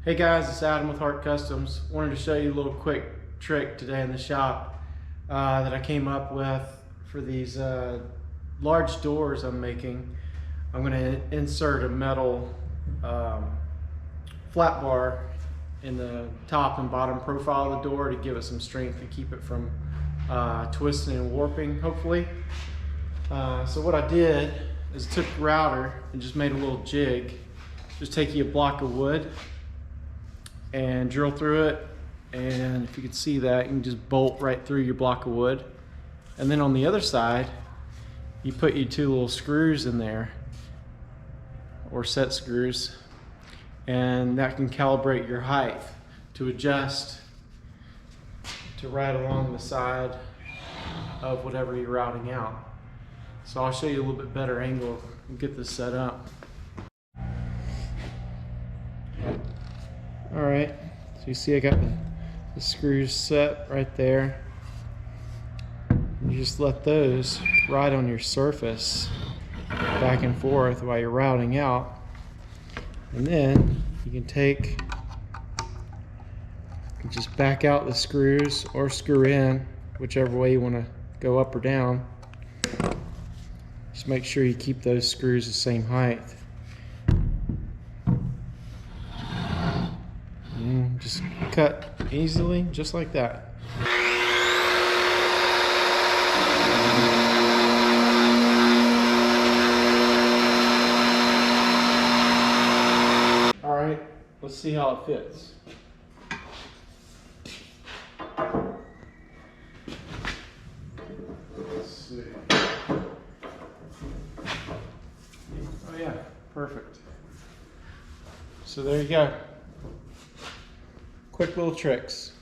Hey guys, it's Adam with Hart Customs. Wanted to show you a little quick trick today in the shop that I came up with for these large doors I'm making. I'm going to insert a metal flat bar in the top and bottom profile of the door to give it some strength to keep it from twisting and warping, hopefully. So what I did is took the router and just made a little jig. Just take you a block of wood and drill through it, and if you can see that, you can just bolt right through your block of wood. And then on the other side, you put your two little screws in there, or set screws, and that can calibrate your height to adjust to right along the side of whatever you're routing out. So I'll show you a little bit better angle and get this set up. Alright, so you see I got the screws set right there. You just let those ride on your surface back and forth while you're routing out. And then you can take and just back out the screws or screw in, whichever way you want to go, up or down. Just make sure you keep those screws the same height. Just cut easily, just like that. All right, let's see how it fits. Let's see. Oh yeah, perfect. So there you go. Quick little tricks.